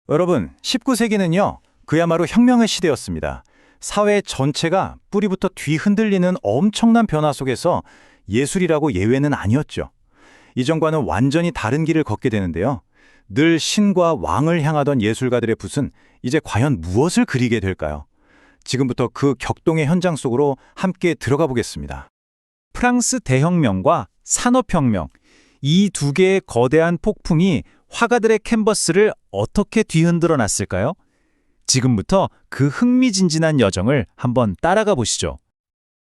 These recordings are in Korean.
여러분, 19세기는요, 그야말로 혁명의 시대였습니다. 사회 전체가 뿌리부터 뒤 흔들리는 엄청난 변화 속에서 예술이라고 예외는 아니었죠. 이전과는 완전히 다른 길을 걷게 되는데요. 늘 신과 왕을 향하던 예술가들의 붓은 이제 과연 무엇을 그리게 될까요? 지금부터 그 격동의 현장 속으로 함께 들어가 보겠습니다. 프랑스 대혁명과 산업혁명, 이 두 개의 거대한 폭풍이 화가들의 캔버스를 어떻게 뒤흔들어 놨을까요? 지금부터 그 흥미진진한 여정을 한번 따라가 보시죠.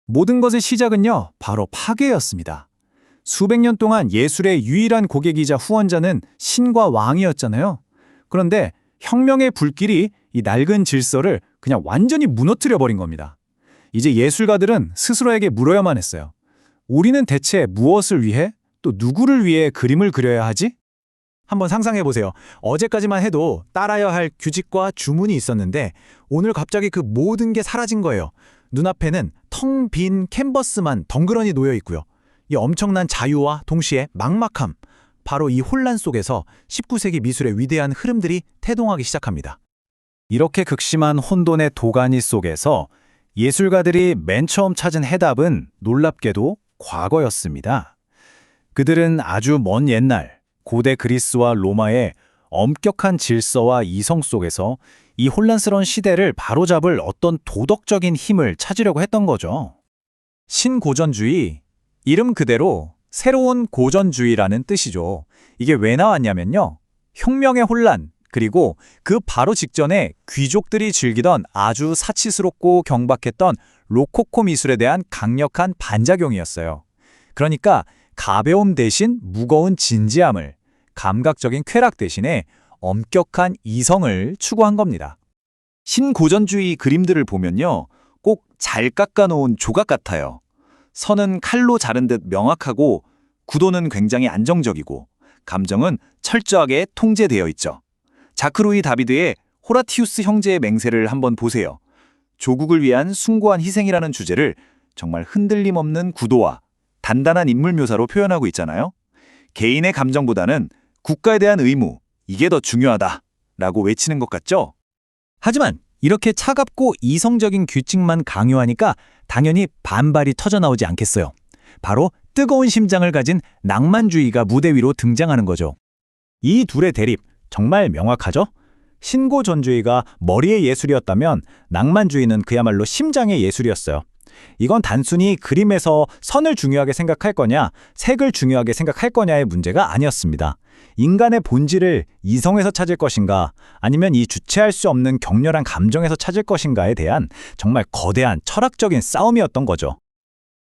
모든 것의 시작은요, 바로 파괴였습니다. 수백 년 동안 예술의 유일한 고객이자 후원자는 신과 왕이었잖아요. 그런데 혁명의 불길이 이 낡은 질서를 그냥 완전히 무너뜨려 버린 겁니다. 이제 예술가들은 스스로에게 물어야만 했어요. 우리는 대체 무엇을 위해, 또 누구를 위해 그림을 그려야 하지? 한번 상상해 보세요. 어제까지만 해도 따라야 할 규칙과 주문이 있었는데 오늘 갑자기 그 모든 게 사라진 거예요. 눈앞에는 텅 빈 캔버스만 덩그러니 놓여 있고요. 이 엄청난 자유와 동시에 막막함, 바로 이 혼란 속에서 19세기 미술의 위대한 흐름들이 태동하기 시작합니다. 이렇게 극심한 혼돈의 도가니 속에서 예술가들이 맨 처음 찾은 해답은 놀랍게도 과거였습니다. 그들은 아주 먼 옛날 고대 그리스와 로마의 엄격한 질서와 이성 속에서 이 혼란스러운 시대를 바로잡을 어떤 도덕적인 힘을 찾으려고 했던 거죠. 신고전주의, 이름 그대로 새로운 고전주의라는 뜻이죠. 이게 왜 나왔냐면요. 혁명의 혼란, 그리고 그 바로 직전에 귀족들이 즐기던 아주 사치스럽고 경박했던 로코코 미술에 대한 강력한 반작용이었어요. 그러니까 가벼움 대신 무거운 진지함을, 감각적인 쾌락 대신에 엄격한 이성을 추구한 겁니다. 신고전주의 그림들을 보면요, 꼭 잘 깎아놓은 조각 같아요. 선은 칼로 자른 듯 명확하고 구도는 굉장히 안정적이고 감정은 철저하게 통제되어 있죠. 자크루이 다비드의 호라티우스 형제의 맹세를 한번 보세요. 조국을 위한 숭고한 희생이라는 주제를 정말 흔들림 없는 구도와 단단한 인물 묘사로 표현하고 있잖아요. 개인의 감정보다는 국가에 대한 의무, 이게 더 중요하다라고 외치는 것 같죠? 하지만 이렇게 차갑고 이성적인 규칙만 강요하니까 당연히 반발이 터져나오지 않겠어요. 바로 뜨거운 심장을 가진 낭만주의가 무대 위로 등장하는 거죠. 이 둘의 대립, 정말 명확하죠? 신고전주의가 머리의 예술이었다면 낭만주의는 그야말로 심장의 예술이었어요. 이건 단순히 그림에서 선을 중요하게 생각할 거냐, 색을 중요하게 생각할 거냐의 문제가 아니었습니다. 인간의 본질을 이성에서 찾을 것인가, 아니면 이 주체할 수 없는 격렬한 감정에서 찾을 것인가에 대한 정말 거대한 철학적인 싸움이었던 거죠.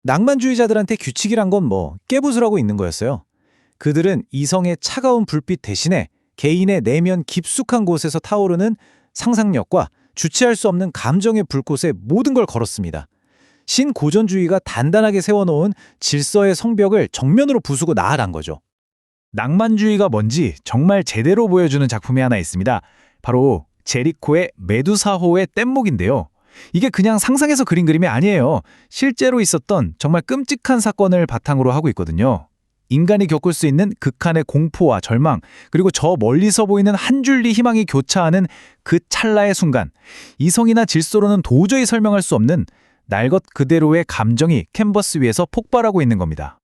낭만주의자들한테 규칙이란 건 깨부수라고 있는 거였어요. 그들은 이성의 차가운 불빛 대신에 개인의 내면 깊숙한 곳에서 타오르는 상상력과 주체할 수 없는 감정의 불꽃에 모든 걸 걸었습니다. 신고전주의가 단단하게 세워놓은 질서의 성벽을 정면으로 부수고 나아간 거죠. 낭만주의가 뭔지 정말 제대로 보여주는 작품이 하나 있습니다. 바로 제리코의 메두사호의 뗏목인데요. 이게 그냥 상상해서 그린 그림이 아니에요. 실제로 있었던 정말 끔찍한 사건을 바탕으로 하고 있거든요. 인간이 겪을 수 있는 극한의 공포와 절망, 그리고 저 멀리서 보이는 한 줄기 희망이 교차하는 그 찰나의 순간, 이성이나 질서로는 도저히 설명할 수 없는 날 것 그대로의 감정이 캔버스 위에서 폭발하고 있는 겁니다.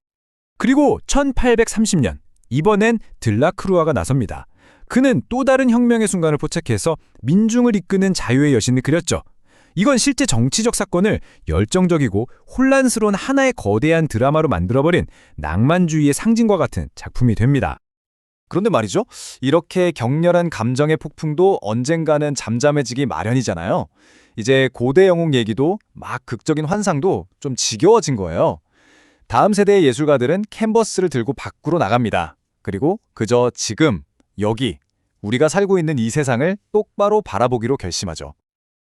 그리고 1830년, 이번엔 들라크루아가 나섭니다. 그는 또 다른 혁명의 순간을 포착해서 민중을 이끄는 자유의 여신을 그렸죠. 이건 실제 정치적 사건을 열정적이고 혼란스러운 하나의 거대한 드라마로 만들어버린 낭만주의의 상징과 같은 작품이 됩니다. 그런데 말이죠, 이렇게 격렬한 감정의 폭풍도 언젠가는 잠잠해지기 마련이잖아요. 이제 고대 영웅 얘기도 막 극적인 환상도 좀 지겨워진 거예요. 다음 세대의 예술가들은 캔버스를 들고 밖으로 나갑니다. 그리고 그저 지금, 여기, 우리가 살고 있는 이 세상을 똑바로 바라보기로 결심하죠.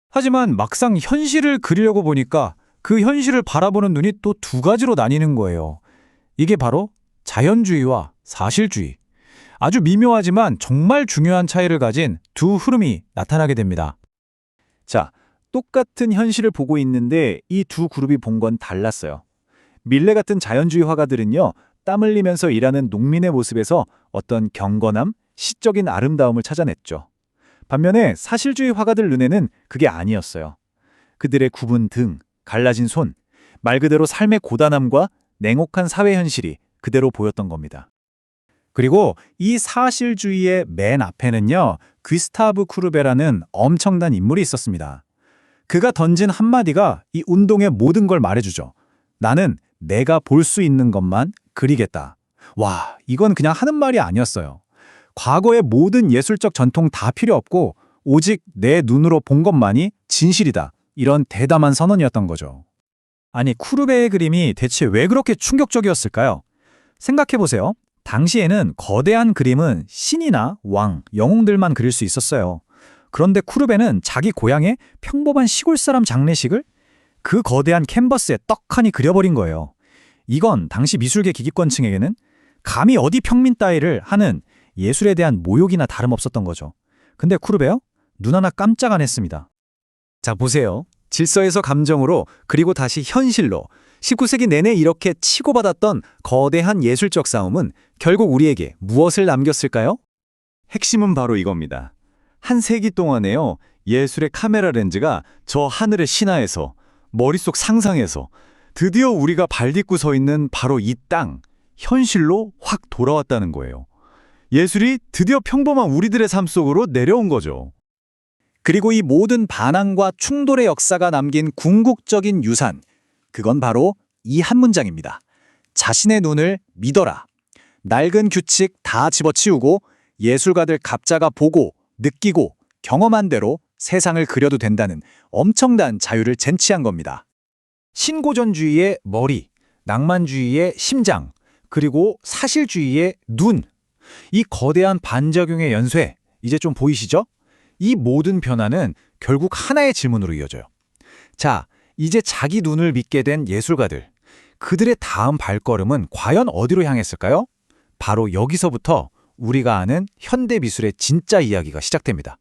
하지만 막상 현실을 그리려고 보니까 그 현실을 바라보는 눈이 또 두 가지로 나뉘는 거예요. 이게 바로 자연주의와 사실주의. 아주 미묘하지만 정말 중요한 차이를 가진 두 흐름이 나타나게 됩니다. 자, 똑같은 현실을 보고 있는데 이 두 그룹이 본 건 달랐어요. 밀레 같은 자연주의 화가들은요, 땀 흘리면서 일하는 농민의 모습에서 어떤 경건함, 시적인 아름다움을 찾아냈죠. 반면에 사실주의 화가들 눈에는 그게 아니었어요. 그들의 굽은 등, 갈라진 손, 말 그대로 삶의 고단함과 냉혹한 사회 현실이 그대로 보였던 겁니다. 그리고 이 사실주의의 맨 앞에는요, 귀스타브 쿠르베라는 엄청난 인물이 있었습니다. 그가 던진 한마디가 이 운동의 모든 걸 말해주죠. 나는 내가 볼 수 있는 것만 그리겠다. 와, 이건 그냥 하는 말이 아니었어요. 과거의 모든 예술적 전통 다 필요 없고 오직 내 눈으로 본 것만이 진실이다. 이런 대담한 선언이었던 거죠. 아니, 쿠르베의 그림이 대체 왜 그렇게 충격적이었을까요? 생각해보세요. 당시에는 거대한 그림은 신이나 왕, 영웅들만 그릴 수 있었어요. 그런데 쿠르베는 자기 고향의 평범한 시골 사람 장례식을 그 거대한 캔버스에 떡하니 그려버린 거예요. 이건 당시 미술계 기기권층에게는 감히 어디 평민 따위를 하는 예술에 대한 모욕이나 다름없었던 거죠. 근데 쿠르베요? 눈 하나 깜짝 안 했습니다. 자, 보세요. 질서에서 감정으로 그리고 다시 현실로 19세기 내내 이렇게 치고받았던 거대한 예술적 싸움은 결국 우리에게 무엇을 남겼을까요? 핵심은 바로 이겁니다. 한 세기 동안에요, 예술의 카메라 렌즈가 저 하늘의 신화에서, 머릿속 상상에서 드디어 우리가 발딛고 서 있는 바로 이 땅, 현실로 확 돌아왔다는 거예요. 예술이 드디어 평범한 우리들의 삶 속으로 내려온 거죠. 그리고 이 모든 반항과 충돌의 역사가 남긴 궁극적인 유산, 그건 바로 이 한 문장입니다. 자신의 눈을 믿어라. 낡은 규칙 다 집어치우고 예술가들 각자가 보고 느끼고 경험한 대로 세상을 그려도 된다는 엄청난 자유를 쟁취한 겁니다. 신고전주의의 머리, 낭만주의의 심장, 그리고 사실주의의 눈. 이 거대한 반작용의 연쇄, 이제 좀 보이시죠? 이 모든 변화는 결국 하나의 질문으로 이어져요. 자, 이제 자기 눈을 믿게 된 예술가들, 그들의 다음 발걸음은 과연 어디로 향했을까요? 바로 여기서부터 우리가 아는 현대 미술의 진짜 이야기가 시작됩니다.